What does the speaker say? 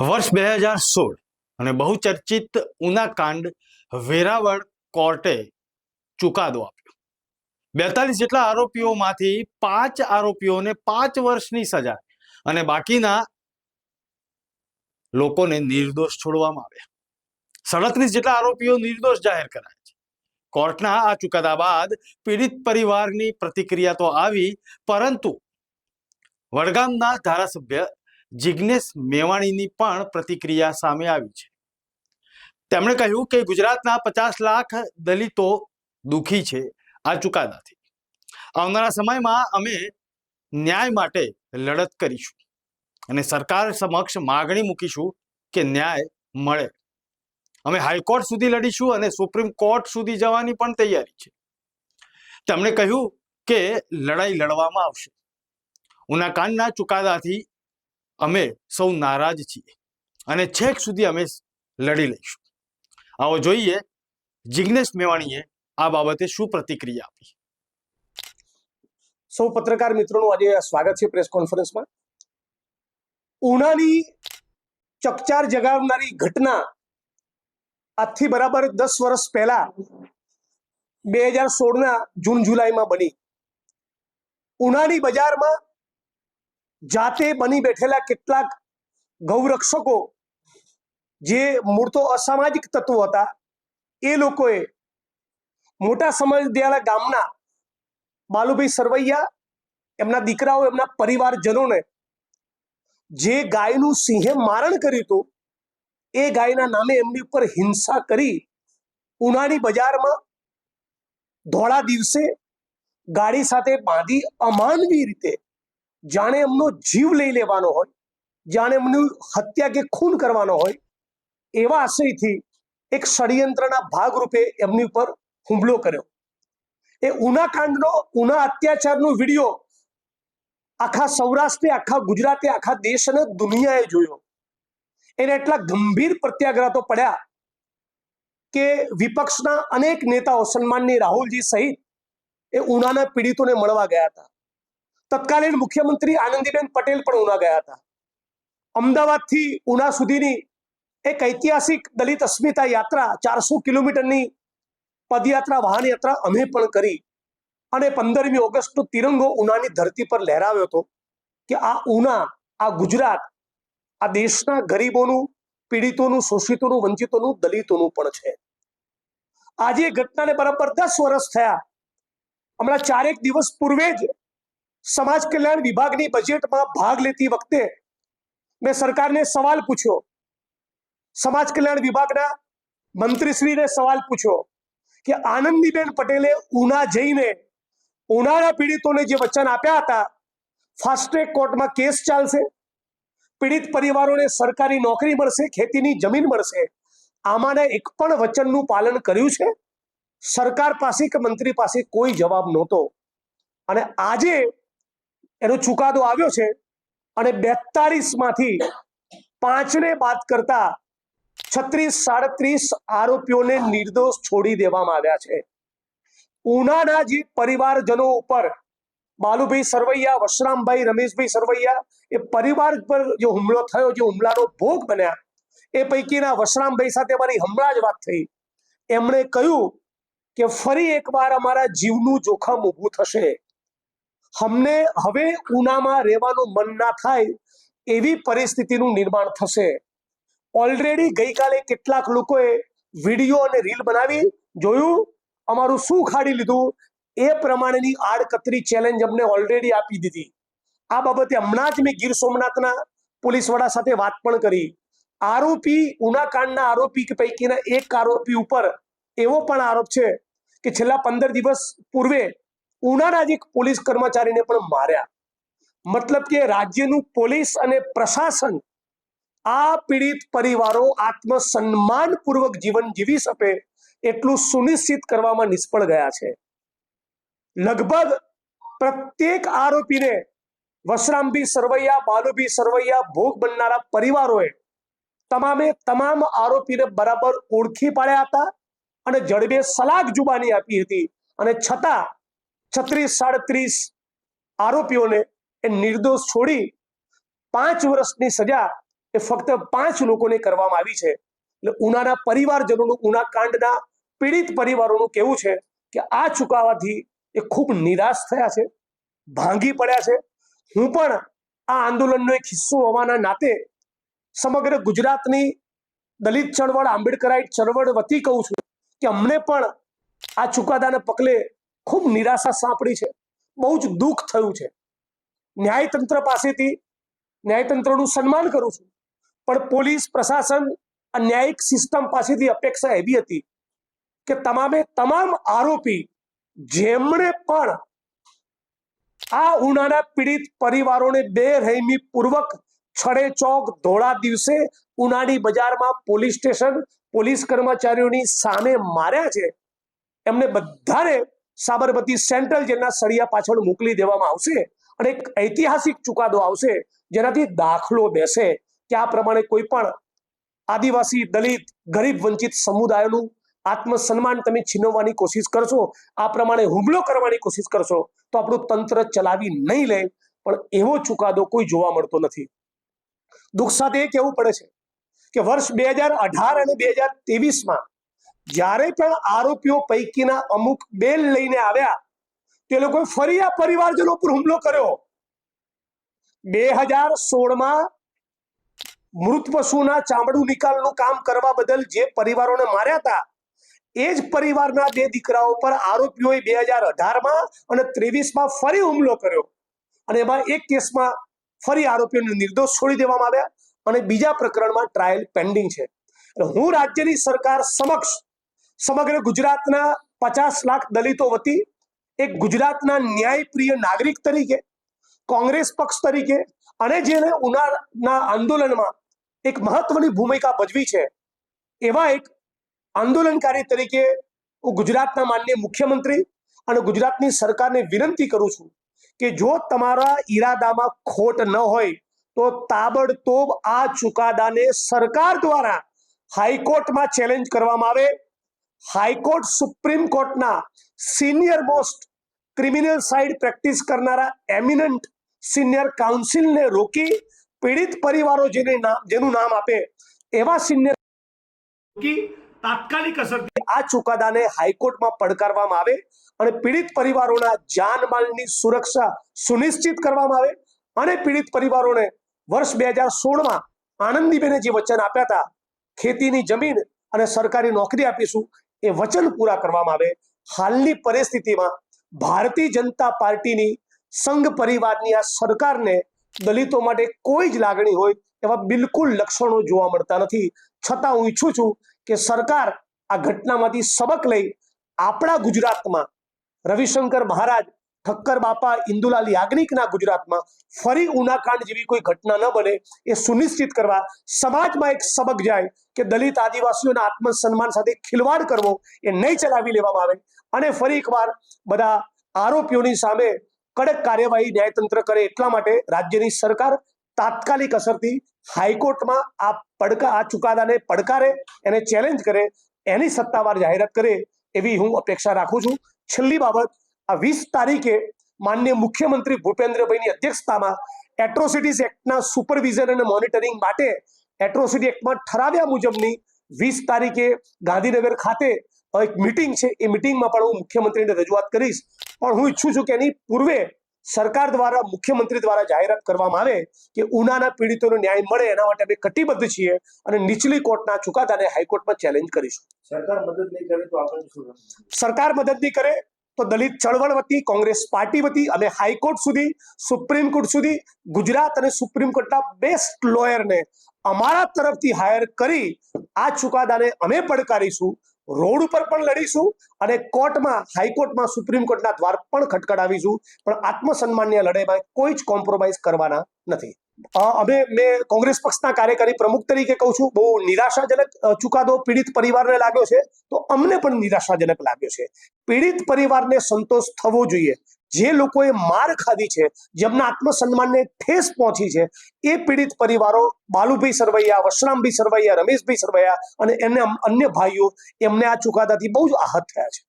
વર્ષ 2016 અને બહુચર્ચિત ઉનાકાંડ વેરાવળ કોર્ટે ચુકાદો આપ્યો। 42 જેટલા આરોપીઓમાંથી 5 આરોપીઓને 5 વર્ષની સજા અને બાકીના લોકોને નિર્દોષ છોડવામાં આવ્યા। 37 જેટલા આરોપીઓ નિર્દોષ જાહેર કરાયા છે। કોર્ટના આ ચુકાદા બાદ પીડિત પરિવારની પ્રતિક્રિયા તો આવી, પરંતુ વડગામના ધારાસભ્ય જિગ્નેશ મેવાણીની પણ પ્રતિક્રિયા સામે આવી છે। તેમણે કહ્યું કે ગુજરાતના 50 લાખ દલિતો દુખી છે આ ચુકાદાથી। આવનારા સમયમાં અમે ન્યાય માટે લડત કરીશું અને સરકાર સમક્ષ માગણી મૂકીશું કે ન્યાય મળે। અમે હાઈકોર્ટ સુધી લડીશું અને સુપ્રીમ કોર્ટ સુધી જવાની પણ તૈયારી છે। તેમણે કહ્યું કે લડાઈ લડવામાં આવશે। ઉનાકાંડના ચુકાદાથી અમે સૌ નારાજ છીએ અને છેક સુધી અમે લડી લઈશું। આવો જોઈએ જિગ્નેશ મેવાણીએ આ બાબતે શું પ્રતિક્રિયા આપી। સૌ પત્રકાર મિત્રોનું આજે સ્વાગત છે પ્રેસ કોન્ફરન્સમાં। ઉનાની ચકચાર જગાવનારી ઘટના આજથી બરાબર 10 વર્ષ પહેલા 2016ના જૂન જુલાઈમાં બની। ઉનાની બજારમાં જાતે બની બેઠેલા કેટલાક ગૌરક્ષકો જે મૂળ તો અસામાજિક તત્વો હતા, એ લોકોએ મોટા સમજદિયાળા ગામના બાલુભાઈ સરવૈયા, એમના દીકરાઓ, એમના પરિવારજનોને જે ગાયનું સિંહે મારણ કર્યું હતું, એ ગાયના નામે એમની ઉપર હિંસા કરી ઉનાની બજારમાં ધોળા દિવસે ગાડી સાથે બાંધી અમાનવી રીતે જાણે એમનો જીવ લઈ લેવાનો હોય, જાણે એમની હત્યા કે ખૂન કરવાનો હોય, એવા આશયથી એક ષડયંત્રના ભાગરૂપે એમની ઉપર હુમલો કર્યો। એ ઉનાકાંડનો, ઉના અત્યાચારનો વિડીયો આખા સૌરાષ્ટ્રે, આખા ગુજરાતે, આખા દેશ અને દુનિયાએ જોયો। એને એટલા ગંભીર પ્રત્યાઘાતો પડ્યા કે વિપક્ષના અનેક નેતાઓ, સન્માનની રાહુલજી સહિત, એ ઉનાના પીડિતોને મળવા ગયા હતા। તત્કાલીન મુખ્યમંત્રી આનંદીબેન પટેલ પણ ઉના ગયા હતા। અમદાવાદથી ઉના સુધીની એક ઐતિહાસિક દલિત અસ્મિતા યાત્રા, 400 કિલોમીટરની પદયાત્રા, વાહન યાત્રા અમે પણ કરી અને 15મી ઓગસ્ટનો તિરંગો ઉનાની ધરતી પર લહેરાવ્યો હતો કે આ ઉના, આ ગુજરાત, આ દેશના ગરીબોનું, પીડિતોનું, શોષિતોનું, વંચિતોનું, દલિતોનું પણ છે। આજે એ ઘટનાને બરાબર 10 વર્ષ થયા। હમણાં 4 દિવસ પૂર્વે જ સમાજ કલ્યાણ વિભાગની બજેટમાં ભાગ લેતી વખતે મેં સરકારને સવાલ પૂછ્યો, સમાજ કલ્યાણ વિભાગના મંત્રીશ્રીને સવાલ પૂછ્યો કે આનંદીબેન પટેલે ઉના જઈને ઉનાના પીડિતોને જે વચન આપ્યા હતા, ફાસ્ટ ટ્રેક કોર્ટમાં કેસ ચાલશે, પીડિત પરિવારોને સરકારી નોકરી મળશે, ખેતીની જમીન મળશે, આમાંના એક પણ વચનનું પાલન કર્યું છે? સરકાર પાસે કે મંત્રી પાસે કોઈ જવાબ નહોતો। અને આજે એનો ચુકાદો આવ્યો છે અને 42માંથી 5ને બાદ કરતા 36-37 આરોપીઓને નિર્દોષ છોડી દેવામાં આવ્યા છે। ઉનાના જે પરિવારજનો ઉપર બાલુભાઈ સરવૈયા, વશરામભાઈ, રમેશભાઈ સરવૈયા, એ પરિવાર પર જે હુમલો થયો, જે હુમલાનો ભોગ બન્યા, એ પૈકીના વશરામભાઈ સાથે મારી હમણાં જ વાત થઈ। એમણે કહ્યું કે ફરી એકવાર અમારા જીવનું જોખમ ઊભું થશે, અમને હવે ઉનામાં રહેવાનું મન ના થાય એવી પરિસ્થિતિનું નિર્માણ થશે। ઓલરેડી ગઈકાલે કેટલાક લોકોએ વિડીયો અને રીલ બનાવી જોયું, અમારું શું ખાડી લીધું એ પ્રમાણેની આડકતરી ચેલેન્જ અમને ઓલરેડી આપી દીધી। આ બાબતે હમણાં જ મેં ગીર સોમનાથના પોલીસ વડા સાથે વાત પણ કરી। આરોપી, ઉનાકાંડના આરોપી પૈકીના એક આરોપી ઉપર એવો પણ આરોપ છે કે છેલ્લા 15 દિવસ પૂર્વે ઉનાના જ એક પોલીસ કર્મચારીને પણ માર્યા। મતલબ કે રાજ્યનું પોલીસ અને પ્રશાસન આ પીડિત પરિવારો આત્મસન્માનપૂર્વક જીવન જીવી શકે એટલું સુનિશ્ચિત કરવામાં નિષ્ફળ ગયા છે। લગભગ પ્રત્યેક આરોપીને વશરામભાઈ સરવૈયા, બાલુભાઈ સરવૈયા, ભોગ બનનારા પરિવારોએ તમામે તમામ આરોપીને બરાબર ઓળખી પાડ્યા હતા અને જડબે સલાક જુબાની આપી હતી, અને છતાં 36-37 આરોપીઓને એ નિર્દોષ છોડી 5 વર્ષની સજા એ ફક્ત 5 લોકોને કરવામાં આવી છે. એટલે ઉનાના પરિવારજનોનું, ઉના કાંડના પીડિત પરિવારોનું કહેવું છે કે આ ચુકાવાથી એ ખૂબ નિરાશ થયા છે, ભાંગી પડ્યા છે. હું પણ આ આંદોલનનો એક હિસ્સો હોવાના નાતે સમગ્ર ગુજરાતની દલિત ચળવળ, આંબેડકરાઇટ ચળવળ વતી કહું છું કે અમને પણ આ ચુકાદાના પગલે ખૂબ નિરાશા સાંપડી છે, બહુ જ દુઃખ થયું છે. ન્યાયતંત્ર પાસેથી ન્યાયતંત્રનું સન્માન કરું છું, પણ પોલીસ પ્રશાસન, ન્યાયિક સિસ્ટમ પાસેથી અપેક્ષા એવી હતી કે તમામ આરોપી જેમણે પણ આ ઉનાના પીડિત પરિવારોને બેરહેમી પૂર્વક છડે ચોક ધોળા દિવસે ઉનાની બજારમાં પોલીસ સ્ટેશન, પોલીસ કર્મચારીઓની સામે માર્યા છે, એમને બધાને સાબરમતી સેન્ટ્રલ જેલના સળિયા પાછળ મોકલી દેવામાં આવશે અને એક ઐતિહાસિક ચુકાદો આવશે જેનાથી દાખલો બેસે કે આ પ્રમાણે કોઈ પણ આદિવાસી, દલિત, ગરીબ, વંચિત સમુદાયોનું આત્મસન્માન તમે છીનવવાની કોશિશ કરશો, આ પ્રમાણે હુમલો કરવાની કોશિશ કરશો તો આપણું તંત્ર ચલાવી નહીં લે. પણ એવો ચુકાદો કોઈ જોવા મળતો નથી. દુઃખ સાથે એ કહેવું પડે છે કે વર્ષ 2018 અને 2023માં જ્યારે પણ આરોપીઓ પૈકીના અમુક બેલ લઈને આવ્યા તે લોકોએ ફરી આ પરિવારજનો પર હુમલો કર્યો. 2016માં મૃત પશુના ચામડું નિકાલનું કામ કરવા બદલ જે પરિવારોને માર્યા હતા એ જ પરિવારના 2 દીકરાઓ પર આરોપીઓએ 2018માં અને 23માં ફરી હુમલો કર્યો અને એમાં એક કેસમાં ફરી આરોપીઓને નિર્દોષ છોડી દેવામાં આવ્યા અને બીજા પ્રકરણમાં ટ્રાયલ પેન્ડિંગ છે. હું રાજ્યની સરકાર સમક્ષ સમગ્ર ગુજરાતના 50 લાખ દલિતો વતી એક ગુજરાતના ન્યાયપ્રિય નાગરિક તરીકે, કોંગ્રેસ પક્ષ તરીકે અને જેને ઉનાના આંદોલનમાં એક મહત્વની ભૂમિકા ભજવી છે એવા એક આંદોલનકારી તરીકે હું ગુજરાતના માનનીય મુખ્યમંત્રી અને ગુજરાતની સરકારને વિનંતી કરું છું કે જો તમારા ઈરાદામાં ખોટ ન હોય તો તાબડતોબ આ ચુકાદાને સરકાર દ્વારા હાઈકોર્ટમાં ચેલેન્જ કરવામાં આવે. હાઈકોર્ટ સુપ્રીમ કોર્ટના senior most criminal side practice કરનારા એમિનન્ટ સિનિયર કાઉન્સિલને રોકી પીડિત પરિવારો જેનું નામ આપે એવા સિનિયર તાત્કાલિક અસરથી આ ચુકાદાને હાઈકોર્ટમાં પડકારવામાં આવે અને પીડિત પરિવારોના જાનમાલની સુરક્ષા સુનિશ્ચિત કરવામાં આવે અને પીડિત પરિવારોને વર્ષ 2016માં આનંદીબેને જે વચન આપ્યા હતા, ખેતીની જમીન અને સરકારી નોકરી આપીશું, એ વચન પૂરા કરવામાં આવે. હાલની પરિસ્થિતિમાં ભારતીય જનતા પાર્ટીની સંઘ પરિવારની આ સરકારને દલિતો માટે કોઈ જ લાગણી હોય એવા બિલકુલ લક્ષણો જોવા મળતા નથી. છતાં હું ઈચ્છું છું કે સરકાર આ ઘટનામાંથી સબક લઈ આપણા ગુજરાતમાં રવિશંકર મહારાજ, ઠક્કર બાપા, ઇન્દુલાલ યાજ્ઞિકના ગુજરાતમાં ફરી ઉનાકાંડ જેવી કોઈ ઘટના ન બને એ સુનિશ્ચિત કરવા સમાજમાં એક સબક જાય કે દલિત આદિવાસીઓના આત્મસન્માન સાથે ખિલવાડ કરવો એ નહીં ચલાવી લેવામાં આવે અને ફરી એકવાર બધા આરોપીઓની સામે કડક કાર્યવાહી ન્યાયતંત્ર કરે. એટલા માટે રાજ્યની સરકાર તાત્કાલિક અસરથી હાઈકોર્ટમાં આ ચુકાદાને પડકારે, એને ચેલેન્જ કરે, એની સત્તાવાર જાહેરાત કરે એવી હું અપેક્ષા રાખું છું. છેલ્લી બાબત, આ 20 તારીખે માનનીય મુખ્યમંત્રી ભૂપેન્દ્રભાઈની અધ્યક્ષતામાં એટ્રોસિટીઝ એક્ટના સુપરવિઝન અને મોનિટરિંગ માટે એટ્રોસિટી એક્ટમાં ઠરાવ્યા મુજબની 20 તારીખે ગાંધીનગર ખાતે એક મીટિંગ છે. એ મીટિંગમાં પણ હું મુખ્યમંત્રીને રજૂઆત કરીશ. પણ હું ઈચ્છું છું કે એની પૂર્વે સરકાર દ્વારા, મુખ્યમંત્રી દ્વારા જાહેરાત કરવામાં આવે કે ઉનાના પીડિતોને ન્યાય મળે એના માટે અમે કટિબદ્ધ છીએ અને નીચલી કોર્ટના ચુકાદાને હાઈકોર્ટમાં ચેલેન્જ કરીશું. સરકાર મદદ નહીં કરે તો આપણે શું કરશું? સરકાર મદદ નહીં કરે તો દલિત ચળવળ વતી, કોંગ્રેસ પાર્ટી વતી અમે હાઈકોર્ટ સુધી, સુપ્રીમ કોર્ટ સુધી ગુજરાત અને સુપ્રીમ કોર્ટના બેસ્ટ લોયરને અમારા તરફથી હાયર કરી આ ચુકાદાને અમે પડકારીશું, રોડ ઉપર પણ લડીશું અને કોર્ટમાં, હાઈકોર્ટમાં, સુપ્રીમ કોર્ટના દ્વાર પણ ખટખડાવીશું. પણ આત્મસન્માનની લડાઈમાં કોઈ જ કોમ્પ્રોમાઇઝ કરવાના નથી. મેં કોંગ્રેસ પક્ષના કાર્યકારી પ્રમુખ તરીકે કહું છું, બહુ નિરાશાજનક ચુકાદો પીડિત પરિવારને લાગ્યો છે, તો અમને પણ નિરાશાજનક લાગ્યો છે. પીડિત પરિવારને સંતોષ થવો જોઈએ. જે લોકોએ માર ખાધી છે, જેમના આત્મસન્માનને ઠેસ પહોંચી છે, એ પીડિત પરિવારો, બાલુભાઈ સરવૈયા, વશરામભાઈ સરવૈયા, રમેશભાઈ સરવૈયા અને એને અન્ય ભાઈઓ, એમને આ ચુકાદાથી બહુ જ આહત થયા છે.